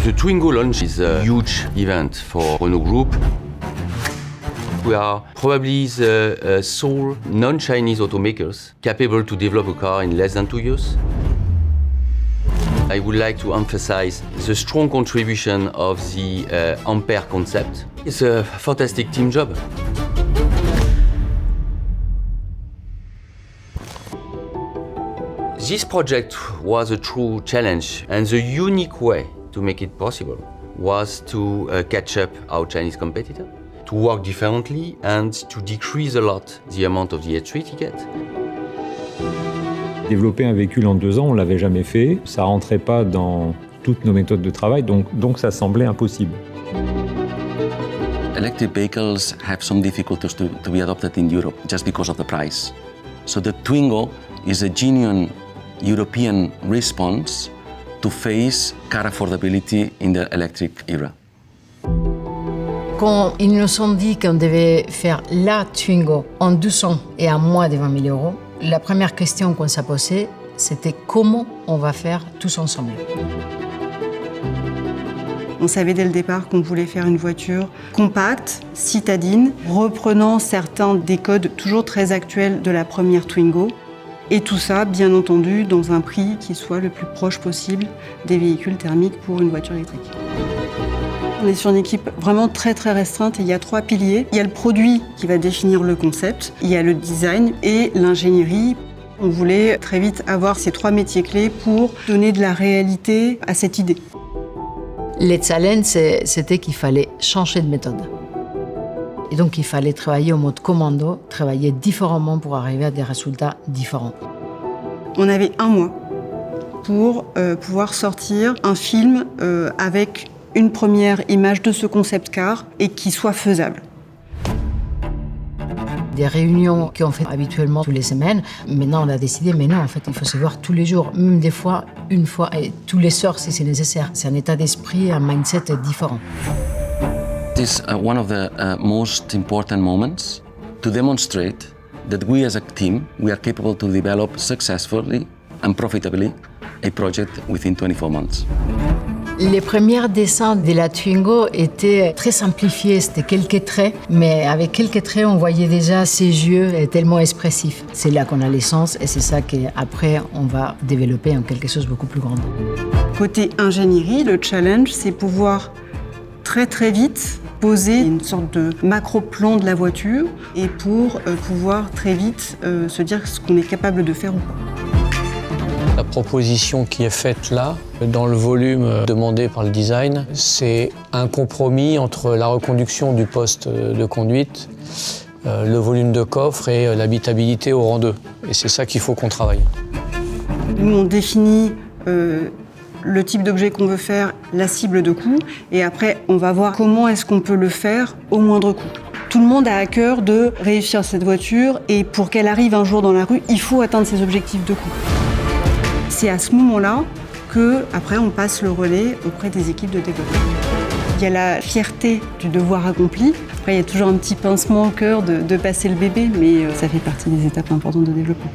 The Twingo launch is a huge event for Renault Group. We are probably the sole non-Chinese automakers capable to develop a car in less than 2 years. I would like to emphasize the strong contribution of the Ampere concept. It's a fantastic team job. This project was a true challenge, and the unique way to make it possible was to catch up our Chinese competitor, to work differently and to decrease a lot the amount of the entry ticket. Développer un véhicule en 2 ans, on ne l'avait jamais fait. Ça ne rentrait pas dans toutes nos méthodes de travail, donc ça semblait impossible. Electric vehicles have some difficulties to be adopted in Europe just because of the price. So the Twingo is a genuine European response to face car affordability in the electric era. Quand ils nous ont dit qu'on devait faire la Twingo en 12 ans et à moins de 20 000 euros, la première question qu'on s'est posée, c'était comment on va faire tous ensemble. On savait dès le départ qu'on voulait faire une voiture compacte, citadine, reprenant certains des codes toujours très actuels de la première Twingo. Et tout ça, bien entendu, dans un prix qui soit le plus proche possible des véhicules thermiques pour une voiture électrique. On est sur une équipe vraiment très très restreinte et il y a 3 piliers. Il y a le produit qui va définir le concept, il y a le design et l'ingénierie. On voulait très vite avoir ces 3 métiers clés pour donner de la réalité à cette idée. Le challenge, c'était qu'il fallait changer de méthode. Et donc, il fallait travailler au mode commando, travailler différemment pour arriver à des résultats différents. On avait 1 mois pour pouvoir sortir un film avec une première image de ce concept car et qui soit faisable. Des réunions qu'on fait habituellement toutes les semaines. Maintenant, on a décidé, mais non, en fait, il faut se voir tous les jours, même des fois, une fois, et tous les soirs si c'est nécessaire. C'est un état d'esprit, un mindset différent. This is one of the most important moments to demonstrate that we as a team, we are capable to develop successfully and profitably a project within 24 months. Les premiers dessins de la Twingo étaient très simplifiés, c'était quelques traits, mais avec quelques traits, on voyait déjà ses yeux tellement expressifs. C'est là qu'on a l'essence et c'est ça qu'après, on va développer en quelque chose de beaucoup plus grand. Côté ingénierie, le challenge, c'est pouvoir très très vite poser une sorte de macro-plan de la voiture et pour pouvoir très vite se dire ce qu'on est capable de faire ou pas. La proposition qui est faite là, dans le volume demandé par le design, c'est un compromis entre la reconduction du poste de conduite, le volume de coffre et l'habitabilité au rang 2. Et c'est ça qu'il faut qu'on travaille. Nous, on définit le type d'objet qu'on veut faire, la cible de coût, et après, on va voir comment est-ce qu'on peut le faire au moindre coût. Tout le monde a à cœur de réussir cette voiture, et pour qu'elle arrive un jour dans la rue, il faut atteindre ses objectifs de coût. C'est à ce moment-là qu'après, on passe le relais auprès des équipes de développement. Il y a la fierté du devoir accompli. Après, il y a toujours un petit pincement au cœur de passer le bébé, mais ça fait partie des étapes importantes de développement.